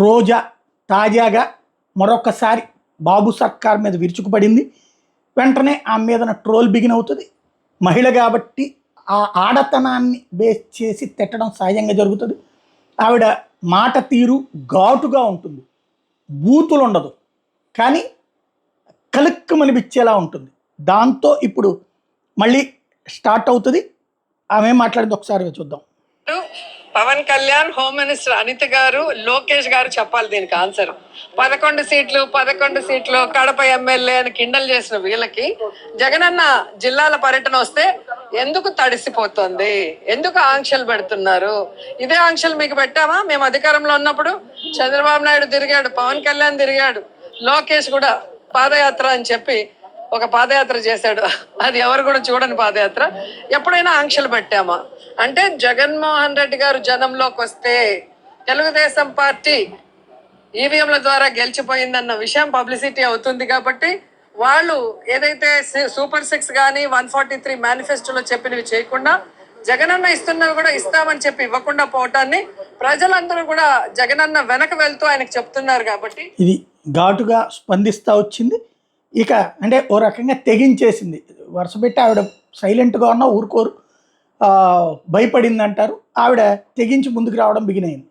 రోజా తాజాగా మరొకసారి బాబు సర్కార్ మీద విరుచుకుపడింది. వెంటనే ఆమె మీద ట్రోల్ బిగిన్ అవుతుంది. మహిళ కాబట్టి ఆ ఆడతనాన్ని బేస్ చేసి తిట్టడం సహజంగా జరుగుతుంది. ఆవిడ మాట తీరు ఘాటుగా ఉంటుంది, బూతులు ఉండదు, కానీ కలుక్కుమనిపించేలా ఉంటుంది. దాంతో ఇప్పుడు మళ్ళీ స్టార్ట్ అవుతుంది. ఆమె మాట్లాడింది ఒకసారి చూద్దాం. పవన్ కళ్యాణ్, హోమ్ మినిస్టర్ అనిత గారు, లోకేష్ గారు చెప్పాలి దీనికి ఆన్సర్. 11 సీట్లు కడప ఎమ్మెల్యే అని కిండల్ చేసిన వీళ్ళకి జగనన్న జిల్లాల పర్యటన వస్తే ఎందుకు తడిసిపోతుంది, ఎందుకు ఆంక్షలు పెడుతున్నారు? ఇదే ఆంక్షలు మీకు పెట్టామా మేము అధికారంలో ఉన్నప్పుడు? చంద్రబాబు నాయుడు తిరిగాడు, పవన్ కళ్యాణ్ తిరిగాడు, లోకేష్ కూడా పాదయాత్ర అని చెప్పి ఒక పాదయాత్ర చేశాడు. అది ఎవరు కూడా చూడని పాదయాత్ర. ఎప్పుడైనా ఆంక్షలు పెట్టామా? అంటే జగన్మోహన్ రెడ్డి గారు జనంలోకి వస్తే తెలుగుదేశం పార్టీ ఈవీఎంల ద్వారా గెలిచిపోయిందన్న విషయం పబ్లిసిటీ అవుతుంది కాబట్టి వాళ్ళు ఏదైతే సూపర్ 6 కానీ 143 మేనిఫెస్టోలో చెప్పినవి చేయకుండా జగనన్న ఇస్తున్నవి కూడా ఇస్తామని చెప్పి ఇవ్వకుండా పోవటాన్ని ప్రజలందరూ కూడా జగనన్న వెనక వెళ్తూ ఆయనకు చెప్తున్నారు. కాబట్టి ఇది ఘాటుగా స్పందిస్తూ వచ్చింది. ఇక అంటే ఓ రకంగా తెగించేసింది. వరుస పెట్టి ఆవిడ సైలెంట్గా ఉన్న ఊరుకోరు, భయపడింది అంటారు. ఆవిడ తెగించి ముందుకు రావడం బిగిన్ అయింది.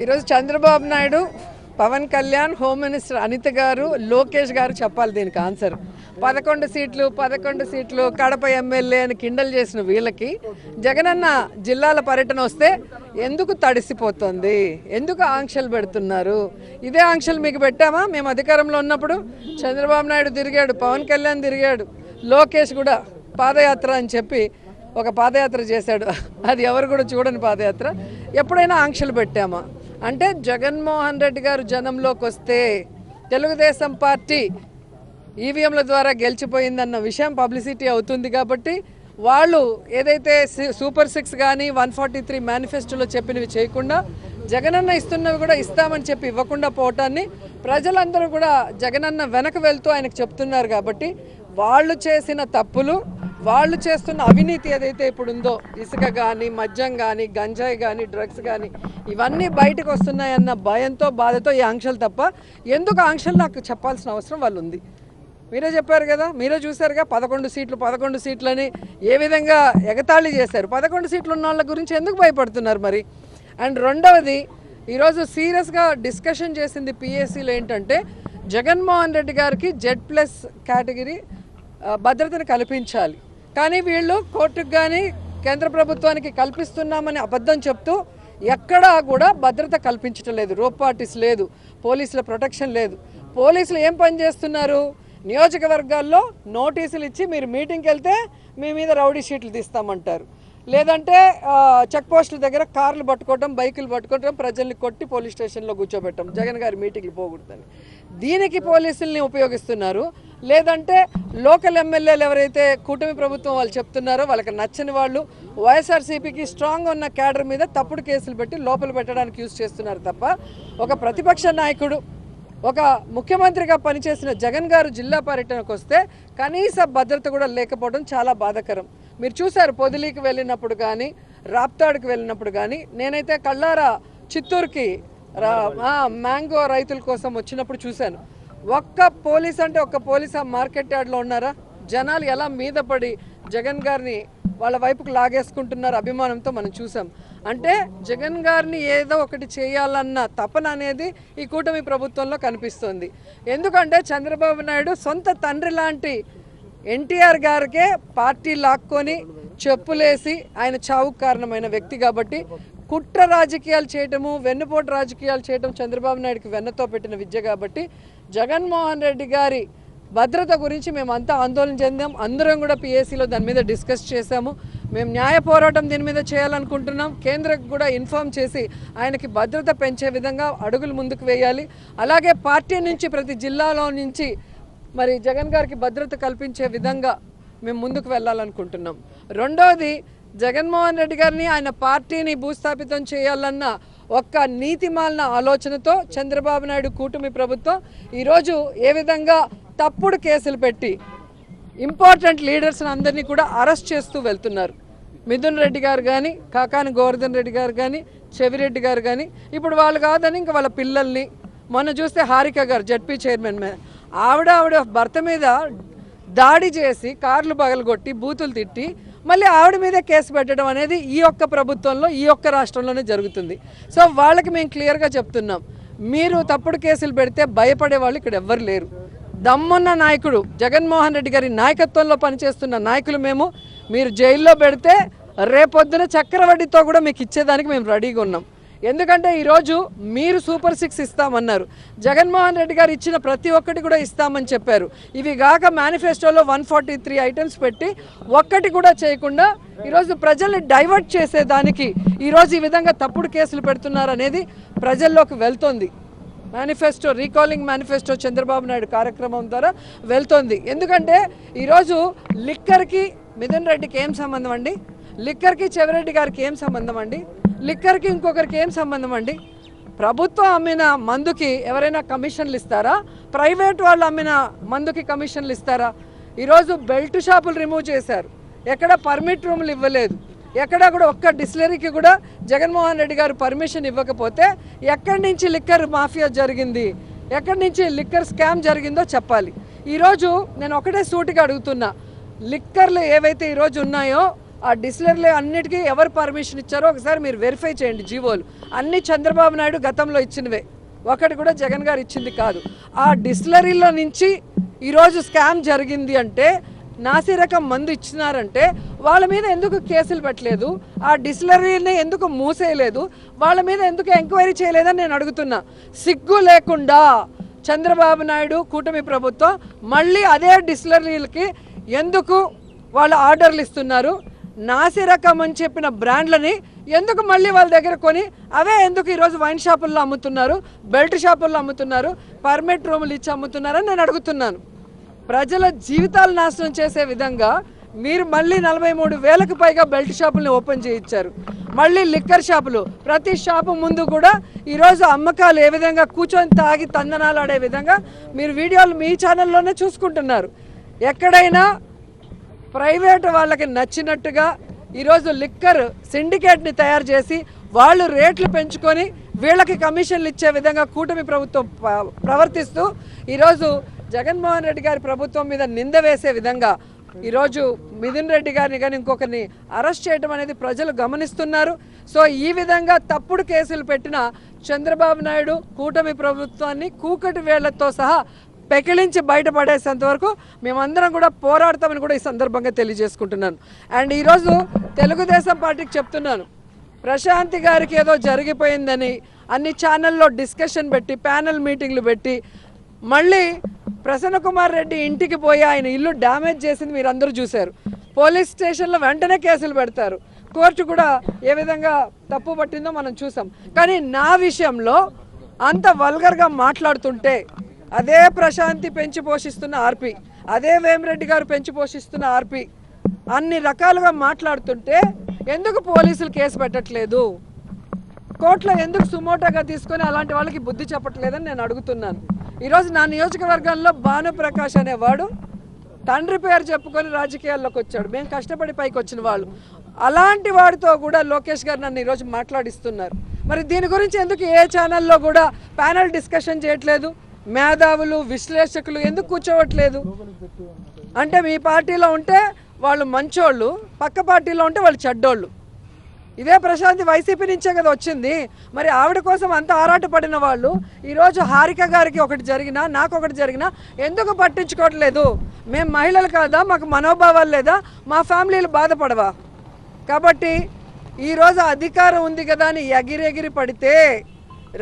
ఈరోజు చంద్రబాబు నాయుడు, పవన్ కళ్యాణ్, హోమ్ మినిస్టర్ అనిత గారు, లోకేష్ గారు చెప్పాలి దీనికి ఆన్సర్. 11 సీట్లు కడప ఎమ్మెల్యే అని కిండల్ చేసిన వీళ్ళకి జగనన్న జిల్లాల పర్యటన వస్తే ఎందుకు తడిసిపోతుంది, ఎందుకు ఆంక్షలు పెడుతున్నారు? ఇదే ఆంక్షలు మీకు పెట్టామా మేము అధికారంలో ఉన్నప్పుడు? చంద్రబాబు నాయుడు తిరిగాడు, పవన్ కళ్యాణ్ తిరిగాడు, లోకేష్ కూడా పాదయాత్ర అని చెప్పి ఒక పాదయాత్ర చేశాడు. అది ఎవరు కూడా చూడని పాదయాత్ర. ఎప్పుడైనా ఆంక్షలు పెట్టామా? అంటే జగన్మోహన్ రెడ్డి గారు జనంలోకి వస్తే తెలుగుదేశం పార్టీ ఈవీఎంల ద్వారా గెలిచిపోయిందన్న విషయం పబ్లిసిటీ అవుతుంది కాబట్టి వాళ్ళు ఏదైతే సూపర్ 6 కానీ 143 మేనిఫెస్టోలో చెప్పినవి చేయకుండా జగనన్న ఇస్తున్నవి కూడా ఇస్తామని చెప్పి ఇవ్వకుండా పోవటాన్ని ప్రజలందరూ కూడా జగనన్న వెనక వెళ్తూ ఆయనకు చెప్తున్నారు. కాబట్టి వాళ్ళు చేసిన తప్పులు, వాళ్ళు చేస్తున్న అవినీతి ఏదైతే ఇప్పుడు ఉందో, ఇసుక కానీ, మద్యం కానీ, గంజాయి కానీ, డ్రగ్స్ కానీ, ఇవన్నీ బయటకు వస్తున్నాయన్న భయంతో, బాధతో ఈ ఆంక్షలు తప్ప ఎందుకు ఆంక్షలు నాకు చెప్పాల్సిన అవసరం వాళ్ళు ఉంది. మీరే చెప్పారు కదా, మీరే చూశారుగా 11 సీట్లని ఏ విధంగా ఎగతాళి చేశారు. 11 సీట్లు ఉన్న వాళ్ళ గురించి ఎందుకు భయపడుతున్నారు మరి? అండ్ రెండవది, ఈరోజు సీరియస్గా డిస్కషన్ చేసింది పిఎస్సీలో ఏంటంటే జగన్మోహన్ రెడ్డి గారికి Z+ కేటగిరీ భద్రతను కల్పించాలి. కానీ వీళ్ళు కోర్టుకు కానీ కేంద్ర ప్రభుత్వానికి కల్పిస్తున్నామని అబద్ధం చెప్తూ ఎక్కడా కూడా భద్రత కల్పించటం లేదు. రోప్ పార్టీస్ లేదు, పోలీసుల ప్రొటెక్షన్ లేదు. పోలీసులు ఏం పని చేస్తున్నారు? నియోజకవర్గాల్లో నోటీసులు ఇచ్చి మీరు మీటింగ్కి వెళ్తే మీ మీద రౌడీ షీట్లు తీస్తామంటారు, లేదంటే చెక్ పోస్టుల దగ్గర కార్లు పట్టుకోవటం, బైకులు పట్టుకోవటం, ప్రజల్ని కొట్టి పోలీస్ స్టేషన్లో కూర్చోబెట్టడం, జగన్ గారి మీటింగ్లు పోకూడదని. దీనికి పోలీసుల్ని ఉపయోగిస్తున్నారు. లేదంటే లోకల్ ఎమ్మెల్యేలు ఎవరైతే కూటమి ప్రభుత్వం వాళ్ళు చెప్తున్నారో వాళ్ళకి నచ్చని వాళ్ళు వైఎస్ఆర్సీపీకి స్ట్రాంగ్ ఉన్న క్యాడర్ మీద తప్పుడు కేసులు పెట్టి లోపల పెట్టడానికి యూజ్ చేస్తున్నారు తప్ప ఒక ప్రతిపక్ష నాయకుడు, ఒక ముఖ్యమంత్రిగా పనిచేసిన జగన్ గారు జిల్లా పర్యటనకు వస్తే కనీస భద్రత కూడా లేకపోవడం చాలా బాధాకరం. మీరు చూశారు పొదిలీకి వెళ్ళినప్పుడు కానీ, రాప్తాడుకి వెళ్ళినప్పుడు కానీ. నేనైతే కళ్ళారా చిత్తూరుకి మ్యాంగో రైతుల కోసం వచ్చినప్పుడు చూశాను. ఒక్క పోలీస్ అంటే ఒక్క పోలీస్ ఆ మార్కెట్ యార్డ్లో ఉన్నారా? జనాలు ఎలా మీద పడి జగన్ గారిని వాళ్ళ వైపుకు లాగేసుకుంటున్నారు అభిమానంతో మనం చూసాం. అంటే జగన్ గారిని ఏదో ఒకటి చేయాలన్న తపన అనేది ఈ కూటమి ప్రభుత్వంలో కనిపిస్తుంది. ఎందుకంటే చంద్రబాబు నాయుడు సొంత తండ్రి లాంటి ఎన్టీఆర్ గారికే పార్టీ లాక్కొని చెప్పులేసి ఆయన చావుకు కారణమైన వ్యక్తి కాబట్టి కుట్ర రాజకీయాలు చేయటము, వెన్నుపోటు రాజకీయాలు చేయటం చంద్రబాబు నాయుడుకి వెన్నతో పెట్టిన విద్య కాబట్టి జగన్మోహన్ రెడ్డి గారి భద్రత గురించి మేమంతా ఆందోళన చెందాం. అందరం కూడా పిఎస్సీలో దాని మీద డిస్కస్ చేశాము. మేము న్యాయ పోరాటం దీని మీద చేయాలనుకుంటున్నాం. కేంద్రకు కూడా ఇన్ఫార్మ్ చేసి ఆయనకి భద్రత పెంచే విధంగా అడుగులు ముందుకు వేయాలి. అలాగే పార్టీ నుంచి ప్రతి జిల్లాలో నుంచి మరి జగన్ గారికి భద్రత కల్పించే విధంగా మేము ముందుకు వెళ్ళాలనుకుంటున్నాం. రెండోది, జగన్మోహన్ రెడ్డి గారిని ఆయన పార్టీని భూస్థాపితం చేయాలన్న ఒక్క నీతిమాలిన ఆలోచనతో చంద్రబాబు నాయుడు కూటమి ప్రభుత్వం ఈరోజు ఏ విధంగా తప్పుడు కేసులు పెట్టి ఇంపార్టెంట్ లీడర్స్ని అందరినీ కూడా అరెస్ట్ చేస్తూ వెళ్తున్నారు. మిథున్ రెడ్డి గారు కానీ, కాకాని గోవర్ధన్ రెడ్డి గారు కానీ, చెవిరెడ్డి గారు కానీ ఇప్పుడు వాళ్ళు కాదని ఇంకా వాళ్ళ పిల్లల్ని, మొన్న చూస్తే హారిక గారు జడ్పీ చైర్మన్ మీద ఆవిడ భర్త మీద దాడి చేసి కార్లు పగలగొట్టి బూతులు తిట్టి మళ్ళీ ఆవిడ మీదే కేసు పెట్టడం అనేది ఈ ఒక్క ప్రభుత్వంలో ఈ ఒక్క రాష్ట్రంలోనే జరుగుతుంది. సో వాళ్ళకి మేము క్లియర్గా చెప్తున్నాం, మీరు తప్పుడు కేసులు పెడితే భయపడే వాళ్ళు ఇక్కడ ఎవ్వరు లేరు. దమ్మున్న నాయకుడు జగన్మోహన్ రెడ్డి గారి నాయకత్వంలో పనిచేస్తున్న నాయకులు మేము. మీరు జైల్లో పెడితే రేపొద్దున చక్రవడ్డీతో కూడా మీకు ఇచ్చేదానికి మేము రెడీగా ఉన్నాం. ఎందుకంటే ఈరోజు మీరు సూపర్ 6 ఇస్తామన్నారు, జగన్మోహన్ రెడ్డి గారు ఇచ్చిన ప్రతి ఒక్కటి కూడా ఇస్తామని చెప్పారు. ఇవి కాక మేనిఫెస్టోలో 143 ఐటమ్స్ పెట్టి ఒక్కటి కూడా చేయకుండా ఈరోజు ప్రజల్ని డైవర్ట్ చేసేదానికి ఈరోజు ఈ విధంగా తప్పుడు కేసులు పెడుతున్నారు అనేది ప్రజల్లోకి వెళ్తోంది. Manifesto recalling manifesto Chandrababu Naidu కార్యక్రమం ద్వారా వెళ్తోంది. ఎందుకంటే ఈరోజు లిక్కర్కి మిథున్ రెడ్డికి ఏం సంబంధం అండి? లిక్కర్కి చెవిరెడ్డి గారికి ఏం సంబంధం అండి? లిక్కర్కి ఇంకొకరికి ఏం సంబంధం అండి? ప్రభుత్వం అమ్మిన మందుకి ఎవరైనా కమిషన్లు ఇస్తారా? ప్రైవేట్ వాళ్ళు అమ్మిన మందుకి కమిషన్లు ఇస్తారా? ఈరోజు బెల్ట్ షాపులు రిమూవ్ చేశారు, ఎక్కడ పర్మిట్ రూములు ఇవ్వలేదు, ఎక్కడా కూడా ఒక్క డిస్టిలరీకి కూడా జగన్మోహన్ రెడ్డి గారు పర్మిషన్ ఇవ్వకపోతే ఎక్కడి నుంచి లిక్కర్ మాఫియా జరిగింది, ఎక్కడి నుంచి లిక్కర్ స్కామ్ జరిగిందో చెప్పాలి. ఈరోజు నేను ఒకటే సూటిగా అడుగుతున్నా, లిక్కర్లు ఏవైతే ఈరోజు ఉన్నాయో ఆ డిస్టిలరీలు అన్నిటికీ ఎవరు పర్మిషన్ ఇచ్చారో ఒకసారి మీరు వెరిఫై చేయండి. జీవోలు అన్నీ చంద్రబాబు నాయుడు గతంలో ఇచ్చినవే, ఒకటి కూడా జగన్ గారు ఇచ్చింది కాదు. ఆ డిస్టిలరీలో నుంచి ఈరోజు స్కామ్ జరిగింది అంటే, నాసి రకం మందు ఇచ్చినారంటే వాళ్ళ మీద ఎందుకు కేసులు పెట్టలేదు? ఆ డిస్టిలరీని ఎందుకు మూసేయలేదు? వాళ్ళ మీద ఎందుకు ఎంక్వైరీ చేయలేదని నేను అడుగుతున్నా. సిగ్గు లేకుండా చంద్రబాబు నాయుడు కూటమి ప్రభుత్వం మళ్ళీ అదే డిస్టిలరీలకి ఎందుకు వాళ్ళు ఆర్డర్లు ఇస్తున్నారు? నాసి రకం అని చెప్పిన బ్రాండ్లని ఎందుకు మళ్ళీ వాళ్ళ దగ్గర కొని అవే ఎందుకు ఈరోజు వైన్ షాపుల్లో అమ్ముతున్నారు, బెల్ట్ షాపుల్లో అమ్ముతున్నారు, పర్మిట్ రూములు ఇచ్చి అమ్ముతున్నారని నేను అడుగుతున్నాను. ప్రజల జీవితాలు నాశనం చేసే విధంగా మీరు మళ్ళీ 43,000కు పైగా బెల్ట్ షాపుల్ని ఓపెన్ చేయించారు. మళ్ళీ లిక్కర్ షాపులు, ప్రతి షాపు ముందు కూడా ఈరోజు అమ్మకాలు ఏ విధంగా కూర్చొని తాగి తందనాలు ఆడే విధంగా మీరు వీడియోలు మీ ఛానల్లోనే చూసుకుంటున్నారు. ఎక్కడైనా ప్రైవేట్ వాళ్ళకి నచ్చినట్టుగా ఈరోజు లిక్కర్ సిండికేట్ని తయారు చేసి వాళ్ళు రేట్లు పెంచుకొని వీళ్ళకి కమిషన్లు ఇచ్చే విధంగా కూటమి ప్రభుత్వం ప్రవర్తిస్తూ ఈరోజు జగన్మోహన్ రెడ్డి గారి ప్రభుత్వం మీద నింద వేసే విధంగా ఈరోజు మిథున్ రెడ్డి గారిని కానీ ఇంకొకరిని అరెస్ట్ చేయడం అనేది ప్రజలు గమనిస్తున్నారు. సో ఈ విధంగా తప్పుడు కేసులు పెట్టిన చంద్రబాబు నాయుడు కూటమి ప్రభుత్వాన్ని కూకటి వేళ్లతో సహా పెకిలించి బయటపడేసేంత వరకు మేమందరం కూడా పోరాడతామని కూడా ఈ సందర్భంగా తెలియజేసుకుంటున్నాను. అండ్ ఈరోజు తెలుగుదేశం పార్టీకి చెప్తున్నాను, ప్రశాంతి గారికి ఏదో జరిగిపోయిందని అన్ని ఛానల్లో డిస్కషన్ పెట్టి ప్యానెల్ మీటింగ్లు పెట్టి మళ్ళీ ప్రసన్న కుమార్ రెడ్డి ఇంటికి పోయి ఆయన ఇల్లు డ్యామేజ్ చేసింది మీరు అందరూ చూశారు. పోలీస్ స్టేషన్లో వెంటనే కేసులు పెడతారు, కోర్టు కూడా ఏ విధంగా తప్పు పట్టిందో మనం చూసాం. కానీ నా విషయంలో అంత వల్గర్గా మాట్లాడుతుంటే అదే ప్రశాంతి పెంచి పోషిస్తున్న ఆర్పి, అదే వేమిరెడ్డి గారు పెంచి పోషిస్తున్న ఆర్పి అన్ని రకాలుగా మాట్లాడుతుంటే ఎందుకు పోలీసులు కేసు పెట్టట్లేదు? కోర్టులో ఎందుకు సుమోటోగా తీసుకొని అలాంటి వాళ్ళకి బుద్ధి చెప్పట్లేదని నేను అడుగుతున్నాను. ఈరోజు నా నియోజకవర్గంలో భానుప్రకాష్ అనేవాడు తండ్రి పేరు చెప్పుకొని రాజకీయాల్లోకి వచ్చాడు. మేము కష్టపడి పైకి వచ్చిన వాళ్ళు. అలాంటి వాడితో కూడా లోకేష్ గారు నన్ను ఈరోజు మాట్లాడిస్తున్నారు. మరి దీని గురించి ఎందుకు ఏ ఛానల్లో కూడా ప్యానల్ డిస్కషన్ చేయట్లేదు? మేధావులు విశ్లేషకులు ఎందుకు కూర్చోవట్లేదు? అంటే మీ పార్టీలో ఉంటే వాళ్ళు మంచోళ్ళు, పక్క పార్టీలో ఉంటే వాళ్ళు చెడ్డోళ్ళు. ఇదే ప్రశాంతి వైసీపీ నుంచే కదా వచ్చింది. మరి ఆవిడ కోసం అంత ఆరాటపడిన వాళ్ళు ఈరోజు హారిక గారికి ఒకటి జరిగినా నాకు ఒకటి జరిగినా ఎందుకు పట్టించుకోవట్లేదు? మేము మహిళలు కాదా? మాకు మనోభావాలు లేదా? మా ఫ్యామిలీలు బాధపడవా? కాబట్టి ఈరోజు అధికారం ఉంది కదా అని ఎగిరెగిరి పడితే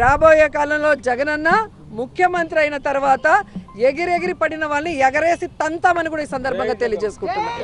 రాబోయే కాలంలో జగనన్న ముఖ్యమంత్రి అయిన తర్వాత ఎగిరెగిరి పడిన వాళ్ళని ఎగరేసి తంతామని కూడా ఈ సందర్భంగా తెలియజేసుకుంటున్నాను.